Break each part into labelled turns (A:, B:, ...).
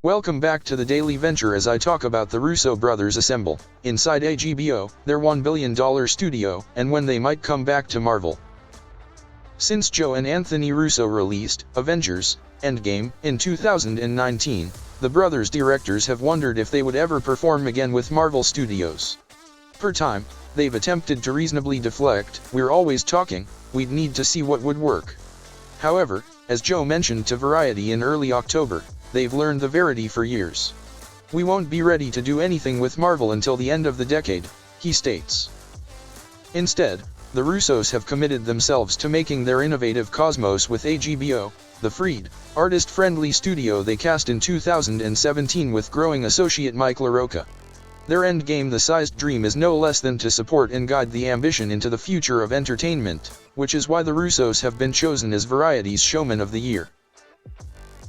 A: Welcome back to the Daily Venture as I talk about the Russo brothers assemble inside HBO, their $1 billion studio, and when they might come back to Marvel. Since Joe and Anthony Russo released Avengers: Endgame in 2019, the brothers' directors have wondered if they would ever perform again with Marvel Studios. Per time, they've attempted to reasonably deflect, "We're always talking, we'd need to see what would work." However, as Joe mentioned to Variety in early October, they've learned the verity for years. "We won't be ready to do anything with Marvel until the end of the decade," he states. Instead, the Russos have committed themselves to making their innovative cosmos with HBO, the freed, artist-friendly studio they cast in 2017 with growing associate Mike LaRocca. Their Endgame-the-sized dream is no less than to support and guide the ambition into the future of entertainment, which is why the Russos have been chosen as Variety's Showman of the Year.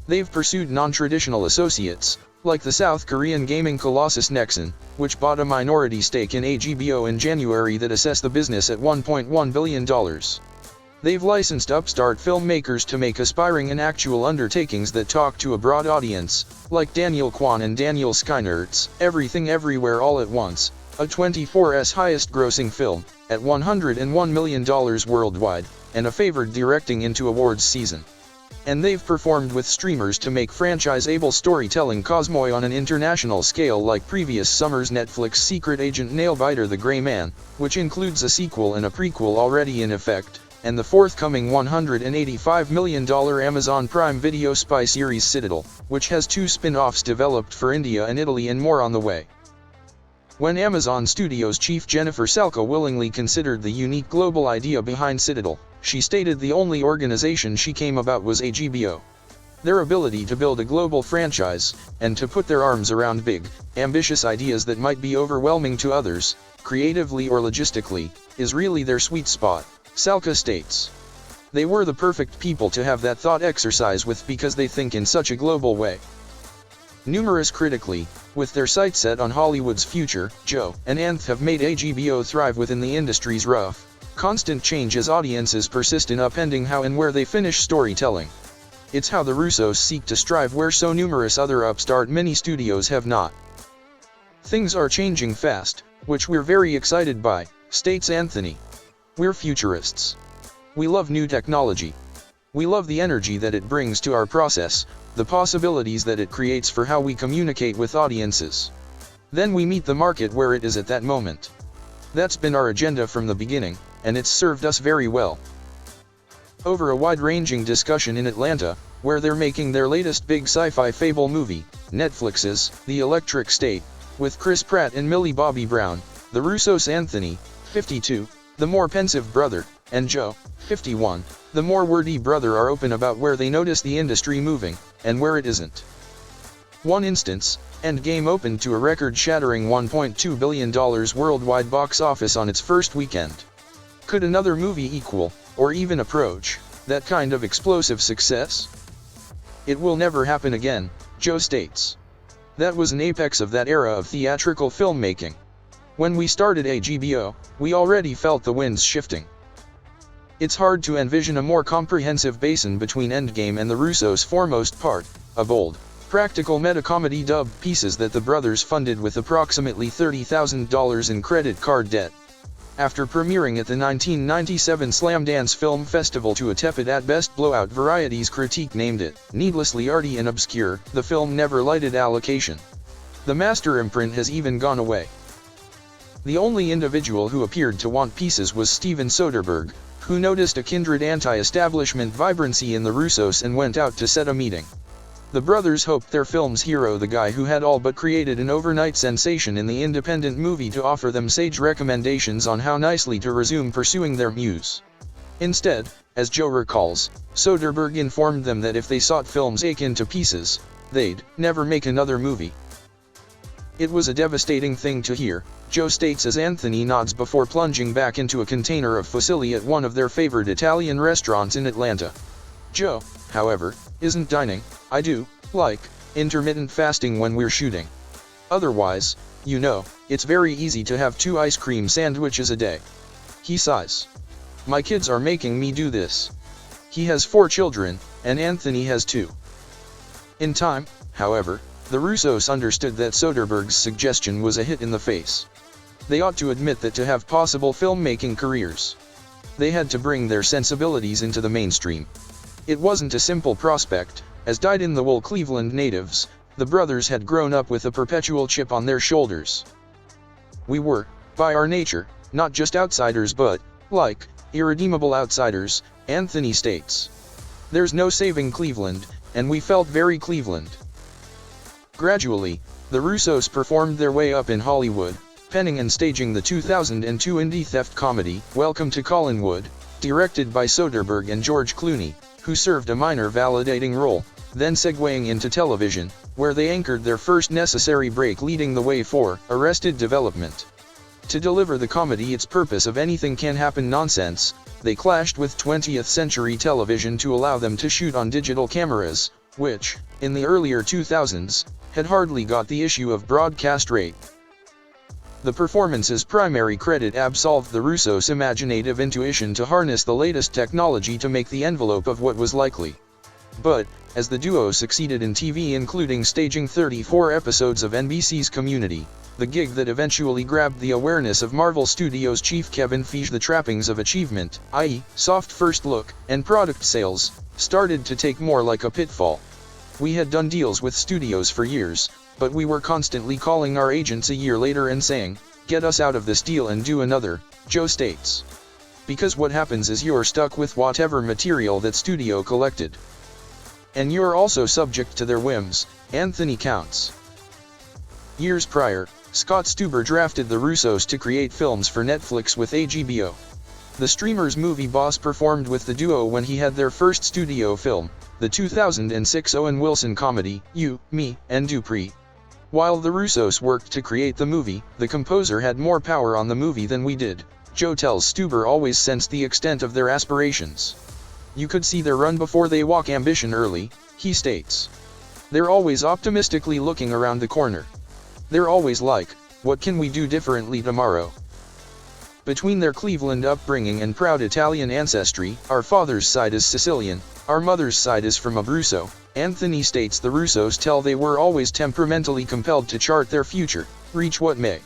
A: They've pursued non-traditional associates, like the South Korean gaming colossus Nexon, which bought a minority stake in HBO in January that assessed the business at $1.1 billion. They've licensed upstart filmmakers to make aspiring and actual undertakings that talk to a broad audience, like Daniel Kwan and Daniel Skynert's Everything Everywhere All at Once, a 24's highest-grossing film, at $101 million worldwide, and a favored directing into awards season. And they've performed with streamers to make franchise-able storytelling cosmoi on an international scale, like previous summer's Netflix secret agent Nailbiter: The Gray Man, which includes a sequel and a prequel already in effect, and the forthcoming $185 million Amazon Prime Video spy series Citadel, which has 2 spin-offs developed for India and Italy and more on the way. When Amazon Studios chief Jennifer Salka willingly considered the unique global idea behind Citadel, she stated the only organization she came about was HBO. Their ability to build a global franchise, and to put their arms around big, ambitious ideas that might be overwhelming to others, creatively or logistically, is really their sweet spot, Salka states. They were the perfect people to have that thought exercise with because they think in such a global way. Numerous critically, with their sights set on Hollywood's future, Joe and Anth have made HBO thrive within the industry's rough, constant change as audiences persist in upending how and where they finish storytelling. It's how the Russos seek to strive where so numerous other upstart mini-studios have not. "Things are changing fast, which we're very excited by," states Anthony. "We're futurists. We love new technology. We love the energy that it brings to our process, the possibilities that it creates for how we communicate with audiences. Then we meet the market where it is at that moment. That's been our agenda from the beginning, and it's served us very well." Over a wide-ranging discussion in Atlanta, where they're making their latest big sci-fi fable movie, Netflix's The Electric State, with Chris Pratt and Millie Bobby Brown, the Russos Anthony, 52, the more pensive brother, and Joe, 51, the more wordy brother are open about where they notice the industry moving, and where it isn't. One instance, Endgame opened to a record-shattering $1.2 billion worldwide box office on its first weekend. Could another movie equal, or even approach, that kind of explosive success? "It will never happen again," Joe states. "That was an apex of that era of theatrical filmmaking. When we started HBO, we already felt the winds shifting. It's hard to envision a more comprehensive basin between Endgame and the Russos' foremost part, a bold, practical meta-comedy dubbed pieces that the brothers funded with approximately $30,000 in credit card debt. After premiering at the 1997 Slamdance Film Festival to a tepid at best blowout, Variety's critique named it needlessly arty and obscure, the film never lighted allocation. The master imprint has even gone away." The only individual who appeared to want pieces was Steven Soderbergh, who noticed a kindred anti-establishment vibrancy in the Russos and went out to set a meeting. The brothers hoped their film's hero, the guy who had all but created an overnight sensation in the independent movie, to offer them sage recommendations on how nicely to resume pursuing their muse. Instead, as Joe recalls, Soderbergh informed them that if they sought films akin to pieces, they'd never make another movie. "It was a devastating thing to hear," Joe states as Anthony nods before plunging back into a container of fusilli at one of their favorite Italian restaurants in Atlanta. Joe, however, isn't dining. "I do like intermittent fasting when we're shooting. Otherwise, it's very easy to have 2 ice cream sandwiches a day." He sighs. "My kids are making me do this." He has 4 children, and Anthony has 2. In time, however, The Russos understood that Soderbergh's suggestion was a hit in the face. They ought to admit that to have possible filmmaking careers, they had to bring their sensibilities into the mainstream. It wasn't a simple prospect. As dyed-in-the-wool Cleveland natives, the brothers had grown up with a perpetual chip on their shoulders. We were, by our nature, not just outsiders but, like, irredeemable outsiders, Anthony states. There's no saving Cleveland, and we felt very Cleveland. Gradually, the Russos performed their way up in Hollywood, penning and staging the 2002 indie theft comedy, Welcome to Collinwood, directed by Soderbergh and George Clooney, who served a minor validating role, then segueing into television, where they anchored their first necessary break, leading the way for Arrested Development. To deliver the comedy its purpose of anything can happen nonsense, they clashed with 20th century television to allow them to shoot on digital cameras, which, in the earlier 2000s, had hardly got the issue of broadcast rate. The performance's primary credit absolved the Russos' imaginative intuition to harness the latest technology to make the envelope of what was likely. But, as the duo succeeded in TV, including staging 34 episodes of NBC's Community, the gig that eventually grabbed the awareness of Marvel Studios chief Kevin Feige, the trappings of achievement, i.e., soft first look, and product sales, started to take more like a pitfall. We had done deals with studios for years, but we were constantly calling our agents a year later and saying, "Get us out of this deal and do another," Joe states. Because what happens is you're stuck with whatever material that studio collected. And you're also subject to their whims, Anthony counts. Years prior, Scott Stuber drafted the Russos to create films for Netflix with HBO. The streamer's movie boss performed with the duo when he had their first studio film, the 2006 Owen Wilson comedy, You, Me, and Dupree. While the Russos worked to create the movie, the composer had more power on the movie than we did. Joe tells Stuber always sensed the extent of their aspirations. You could see their run before they walk ambition early, he states. They're always optimistically looking around the corner. They're always like, what can we do differently tomorrow? Between their Cleveland upbringing and proud Italian ancestry, our father's side is Sicilian, our mother's side is from Abruzzo, Anthony states the Russos tell they were always temperamentally compelled to chart their future, reach what may.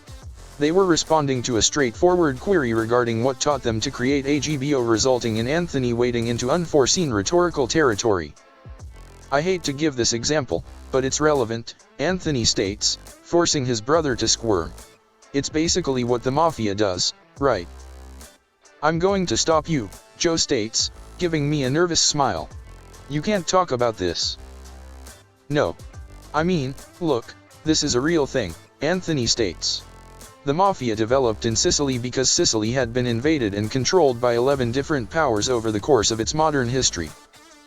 A: They were responding to a straightforward query regarding what taught them to create HBO, resulting in Anthony wading into unforeseen rhetorical territory. I hate to give this example, but it's relevant, Anthony states, forcing his brother to squirm. It's basically what the mafia does, right? I'm going to stop you, Joe states, giving me a nervous smile. You can't talk about this. No. I mean, look, this is a real thing, Anthony states. The mafia developed in Sicily because Sicily had been invaded and controlled by 11 different powers over the course of its modern history.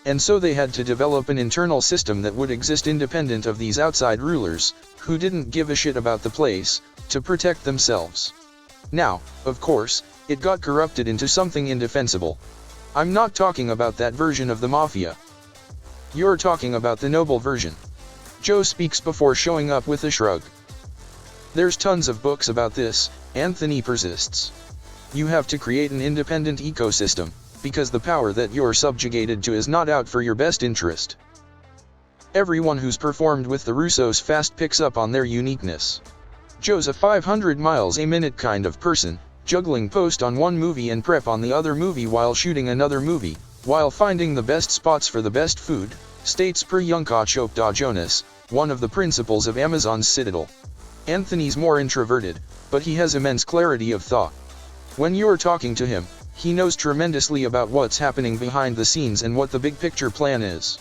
A: And so they had to develop an internal system that would exist independent of these outside rulers, who didn't give a shit about the place, to protect themselves. Now, of course, it got corrupted into something indefensible. I'm not talking about that version of the mafia. You're talking about the noble version. Joe speaks before showing up with a shrug. There's tons of books about this, Anthony persists. You have to create an independent ecosystem, because the power that you're subjugated to is not out for your best interest. Everyone who's performed with the Russos fast picks up on their uniqueness. Joe's a 500 miles a minute kind of person, juggling post on one movie and prep on the other movie while shooting another movie, while finding the best spots for the best food, states Priyanka Chopra Jonas, one of the principals of Amazon's Citadel. Anthony's more introverted, but he has immense clarity of thought. When you're talking to him, he knows tremendously about what's happening behind the scenes and what the big picture plan is.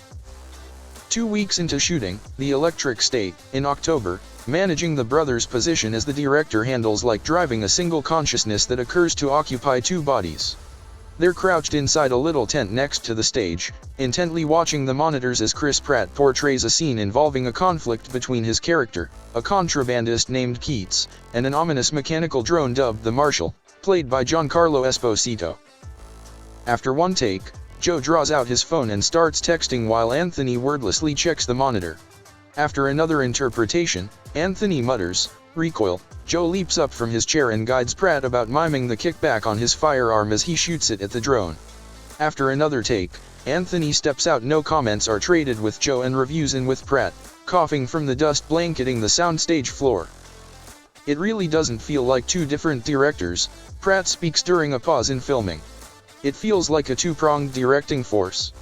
A: 2 weeks into shooting The Electric State, in October, managing the brothers' position as the director handles like driving a single consciousness that occurs to occupy two bodies. They're crouched inside a little tent next to the stage, intently watching the monitors as Chris Pratt portrays a scene involving a conflict between his character, a contrabandist named Keats, and an ominous mechanical drone dubbed the Marshal, played by Giancarlo Esposito. After one take, Joe draws out his phone and starts texting while Anthony wordlessly checks the monitor. After another interpretation, Anthony mutters, "Recoil." Joe leaps up from his chair and guides Pratt about miming the kickback on his firearm as he shoots it at the drone. After another take, Anthony steps out. No comments are traded with Joe and reviews in with Pratt, coughing from the dust blanketing the soundstage floor. It really doesn't feel like two different directors, Pratt speaks during a pause in filming. It feels like a two-pronged directing force.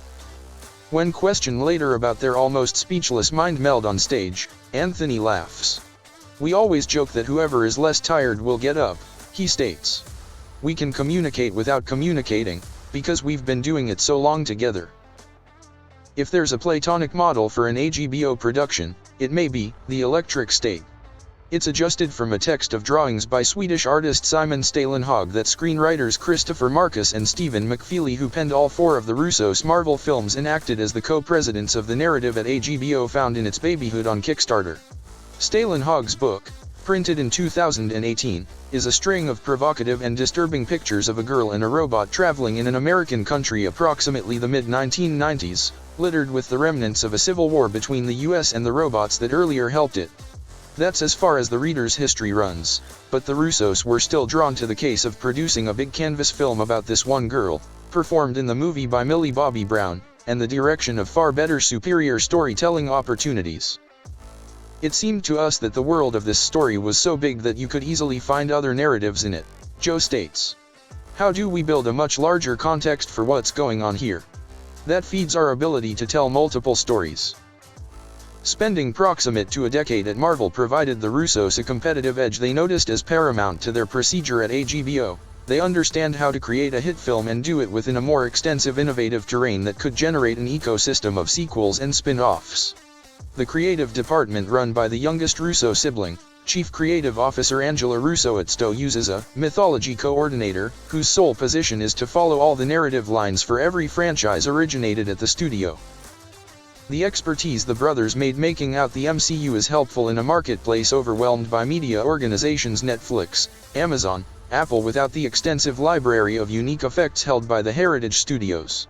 A: When questioned later about their almost speechless mind meld on stage, Anthony laughs. "We always joke that whoever is less tired will get up," he states. "We can communicate without communicating, because we've been doing it so long together." If there's a platonic model for an HBO production, it may be The Electric State. It's adjusted from a text of drawings by Swedish artist Simon Stalenhag that screenwriters Christopher Marcus and Stephen McFeely, who penned all four of the Russo's Marvel films and acted as the co-presidents of the narrative at HBO, found in its babyhood on Kickstarter. Stalenhag's book, printed in 2018, is a string of provocative and disturbing pictures of a girl and a robot traveling in an American country approximately the mid-1990s, littered with the remnants of a civil war between the US and the robots that earlier helped it. That's as far as the reader's history runs, but the Russos were still drawn to the case of producing a big canvas film about this one girl, performed in the movie by Millie Bobby Brown, and the direction of far better, superior storytelling opportunities. It seemed to us that the world of this story was so big that you could easily find other narratives in it, Joe states. How do we build a much larger context for what's going on here? That feeds our ability to tell multiple stories. Spending proximate to a decade at Marvel provided the Russos a competitive edge they noticed as paramount to their procedure at HBO. They understand how to create a hit film and do it within a more extensive, innovative terrain that could generate an ecosystem of sequels and spin-offs. The creative department, run by the youngest Russo sibling, Chief Creative Officer Angela Russo at Stowe, uses a mythology coordinator, whose sole position is to follow all the narrative lines for every franchise originated at the studio. The expertise the brothers made making out the MCU is helpful in a marketplace overwhelmed by media organizations Netflix, Amazon, Apple, without the extensive library of unique effects held by the Heritage Studios.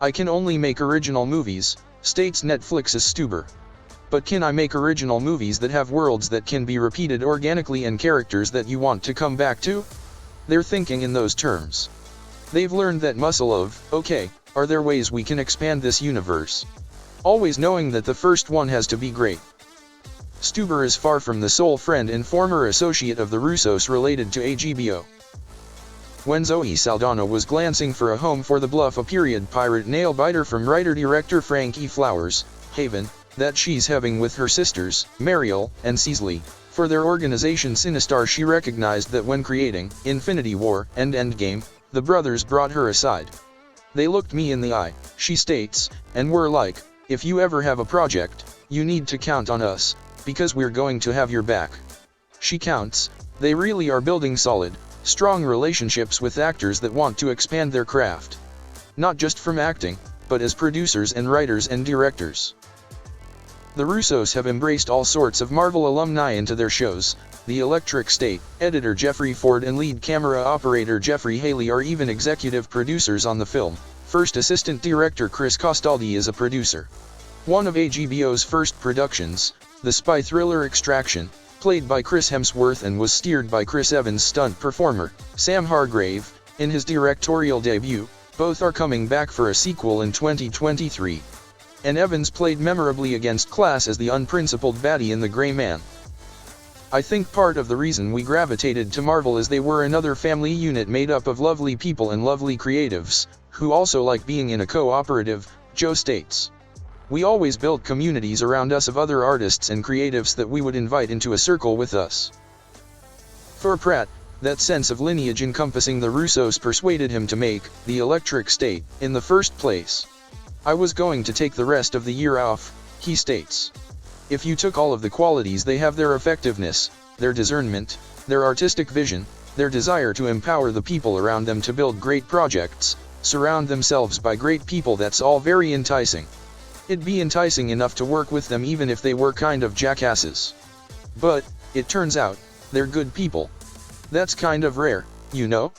A: "I can only make original movies," states Netflix's Stuber. "But can I make original movies that have worlds that can be repeated organically and characters that you want to come back to?" They're thinking in those terms. They've learned that muscle of, okay, are there ways we can expand this universe? Always knowing that the first one has to be great. Stuber is far from the sole friend and former associate of the Russos related to HBO. When Zoe Saldana was glancing for a home for the Bluff, a period pirate nail-biter from writer-director Frank E. Flowers, Haven, that she's having with her sisters, Mariel and Cecily, for their organization Sinistar, she recognized that when creating Infinity War and Endgame, the brothers brought her aside. "They looked me in the eye," she states, "and were like, if you ever have a project, you need to count on us, because we're going to have your back." She counts, they really are building solid, strong relationships with actors that want to expand their craft. Not just from acting, but as producers and writers and directors. The Russos have embraced all sorts of Marvel alumni into their shows. The Electric State, editor Jeffrey Ford and lead camera operator Jeffrey Haley are even executive producers on the film. First assistant director Chris Costaldi is a producer. One of HBO's first productions, the spy thriller Extraction, played by Chris Hemsworth and was steered by Chris Evans' stunt performer, Sam Hargrave, in his directorial debut. Both are coming back for a sequel in 2023. And Evans played memorably against class as the unprincipled baddie in The Gray Man. I think part of the reason we gravitated to Marvel is they were another family unit made up of lovely people and lovely creatives, who also like being in a cooperative, Joe states. "We always built communities around us of other artists and creatives that we would invite into a circle with us." For Pratt, that sense of lineage encompassing the Russos persuaded him to make The Electric State in the first place. "I was going to take the rest of the year off," he states. "If you took all of the qualities they have, their effectiveness, their discernment, their artistic vision, their desire to empower the people around them to build great projects, surround themselves by great people, that's all very enticing. It'd be enticing enough to work with them even if they were kind of jackasses. But, it turns out, they're good people. That's kind of rare, you know?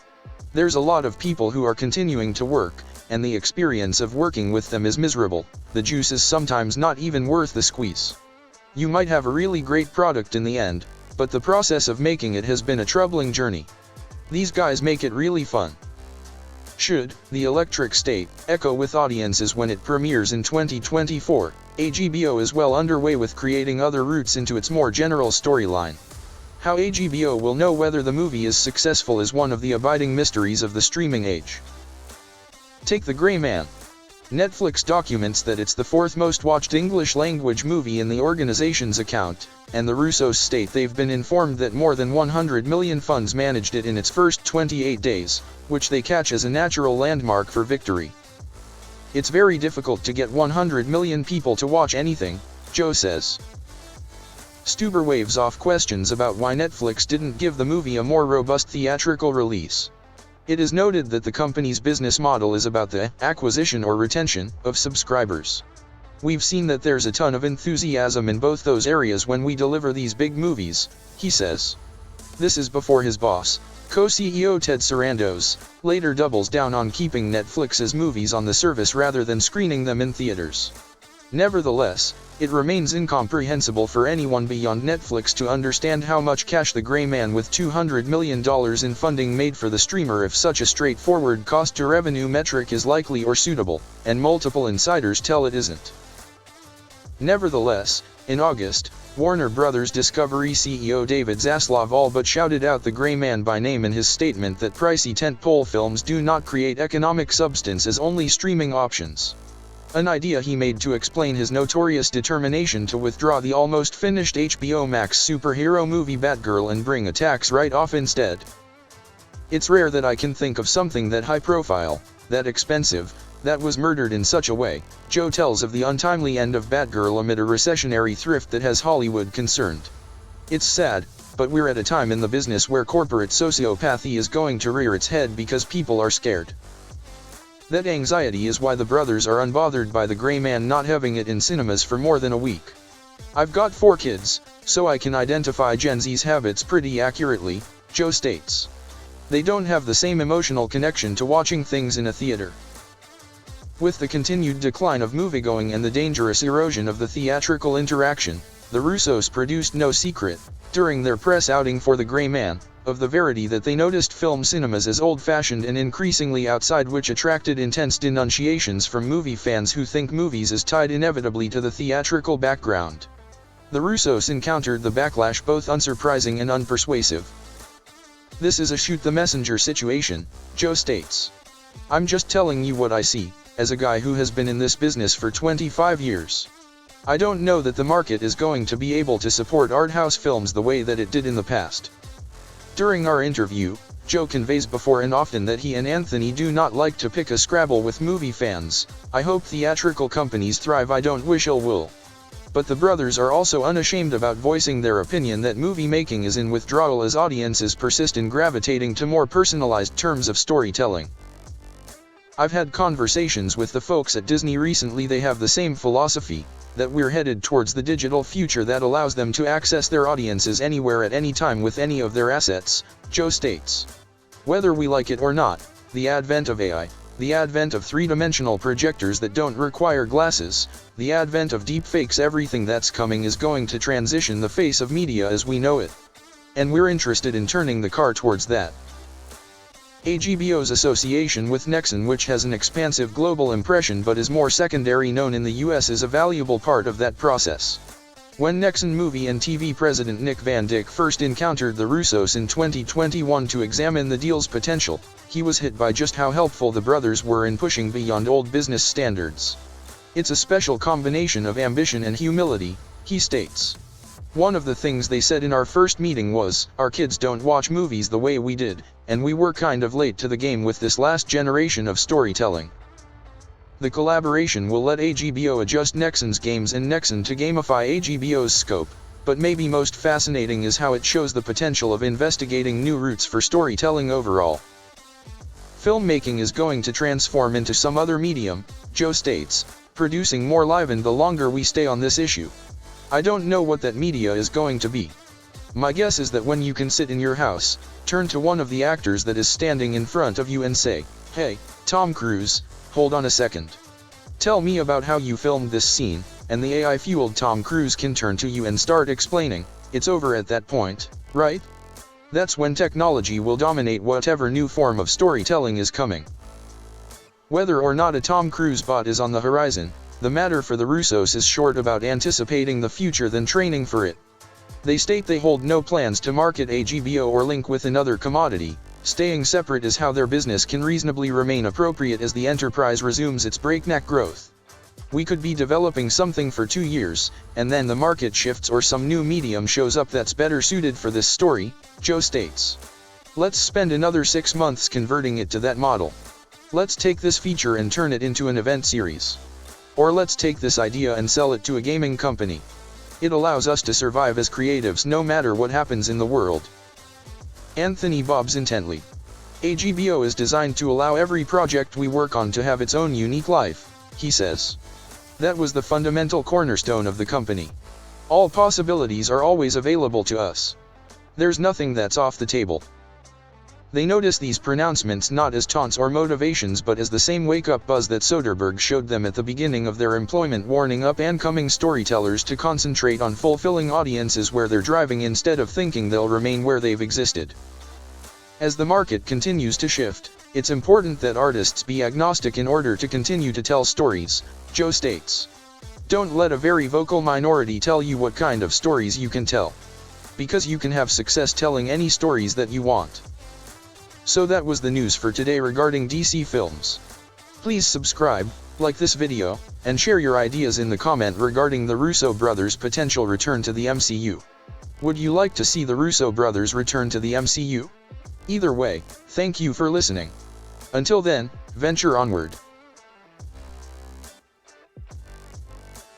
A: There's a lot of people who are continuing to work, and the experience of working with them is miserable. The juice is sometimes not even worth the squeeze. You might have a really great product in the end, but the process of making it has been a troubling journey. These guys make it really fun." Should The Electric State echo with audiences when it premieres in 2024, AGBO is well underway with creating other routes into its more general storyline. How AGBO will know whether the movie is successful is one of the abiding mysteries of the streaming age. Take The Gray Man. Netflix documents that it's the fourth most watched English-language movie in the organization's account, and the Rusos state they've been informed that more than 100 million funds managed it in its first 28 days, which they catch as a natural landmark for victory. It's very difficult to get 100 million people to watch anything, Joe says. Stuber waves off questions about why Netflix didn't give the movie a more robust theatrical release. It is noted that the company's business model is about the acquisition or retention of subscribers. We've seen that there's a ton of enthusiasm in both those areas when we deliver these big movies, he says. This is before his boss, co-CEO Ted Sarandos, later doubles down on keeping Netflix's movies on the service rather than screening them in theaters. Nevertheless, it remains incomprehensible for anyone beyond Netflix to understand how much cash The Gray Man with $200 million in funding made for the streamer if such a straightforward cost-to-revenue metric is likely or suitable, and multiple insiders tell it isn't. Nevertheless, in August, Warner Bros. Discovery CEO David Zaslav all but shouted out The Gray Man by name in his statement that pricey tentpole films do not create economic substance as only streaming options. An idea he made to explain his notorious determination to withdraw the almost finished HBO Max superhero movie Batgirl and bring a tax write-off instead. It's rare that I can think of something that high-profile, that expensive, that was murdered in such a way, Joe tells of the untimely end of Batgirl amid a recessionary thrift that has Hollywood concerned. It's sad, but we're at a time in the business where corporate sociopathy is going to rear its head because people are scared. That anxiety is why the brothers are unbothered by The Gray Man not having it in cinemas for more than a week. I've got 4 kids, so I can identify Gen Z's habits pretty accurately, Joe states. They don't have the same emotional connection to watching things in a theater. With the continued decline of moviegoing and the dangerous erosion of the theatrical interaction, the Rusos produced no secret, during their press outing for The Gray Man, of the verity that they noticed film cinemas as old-fashioned and increasingly outside, which attracted intense denunciations from movie fans who think movies is tied inevitably to the theatrical background. The Rusos encountered the backlash both unsurprising and unpersuasive. This is a shoot-the-messenger situation, Joe states. I'm just telling you what I see, as a guy who has been in this business for 25 years. I don't know that the market is going to be able to support art house films the way that it did in the past. During our interview, Joe conveys before and often that he and Anthony do not like to pick a scrabble with movie fans. I hope theatrical companies thrive, I don't wish ill will. But the brothers are also unashamed about voicing their opinion that movie making is in withdrawal as audiences persist in gravitating to more personalized terms of storytelling. I've had conversations with the folks at Disney recently. They have the same philosophy, that we're headed towards the digital future that allows them to access their audiences anywhere at any time with any of their assets, Joe states. Whether we like it or not, the advent of AI, the advent of three-dimensional projectors that don't require glasses, the advent of deepfakes, everything that's coming is going to transition the face of media as we know it. And we're interested in turning the car towards that. AGBO's association with Nexon, which has an expansive global impression but is more secondary known in the US, is a valuable part of that process. When Nexon movie and TV president Nick Van Dyck first encountered the Rusos in 2021 to examine the deal's potential, he was hit by just how helpful the brothers were in pushing beyond old business standards. It's a special combination of ambition and humility, he states. One of the things they said in our first meeting was, our kids don't watch movies the way we did, and we were kind of late to the game with this last generation of storytelling. The collaboration will let AGBO adjust Nexon's games and Nexon to gamify AGBO's scope, but maybe most fascinating is how it shows the potential of investigating new routes for storytelling overall. Filmmaking is going to transform into some other medium, Joe states, producing more live and the longer we stay on this issue. I don't know what that media is going to be. My guess is that when you can sit in your house, turn to one of the actors that is standing in front of you and say, "Hey, Tom Cruise, hold on a second. Tell me about how you filmed this scene," and the AI-fueled Tom Cruise can turn to you and start explaining. It's over at that point, right? That's when technology will dominate whatever new form of storytelling is coming. Whether or not a Tom Cruise bot is on the horizon, the matter for the Russos is short about anticipating the future than training for it. They state they hold no plans to market a GBO or link with another commodity. Staying separate is how their business can reasonably remain appropriate as the enterprise resumes its breakneck growth. We could be developing something for 2 years, and then the market shifts or some new medium shows up that's better suited for this story, Joe states. Let's spend another 6 months converting it to that model. Let's take this feature and turn it into an event series. Or let's take this idea and sell it to a gaming company. It allows us to survive as creatives no matter what happens in the world. Anthony bobs intently. AGBO is designed to allow every project we work on to have its own unique life, he says. That was the fundamental cornerstone of the company. All possibilities are always available to us. There's nothing that's off the table. They notice these pronouncements not as taunts or motivations but as the same wake-up buzz that Soderbergh showed them at the beginning of their employment, warning up-and-coming storytellers to concentrate on fulfilling audiences where they're driving instead of thinking they'll remain where they've existed. As the market continues to shift, it's important that artists be agnostic in order to continue to tell stories, Joe states. Don't let a very vocal minority tell you what kind of stories you can tell. Because you can have success telling any stories that you want. So that was the news for today regarding DC films. Please subscribe, like this video, and share your ideas in the comment regarding the Russo brothers' potential return to the MCU. Would you like to see the Russo brothers return to the MCU? Either way, thank you for listening. Until then, venture onward.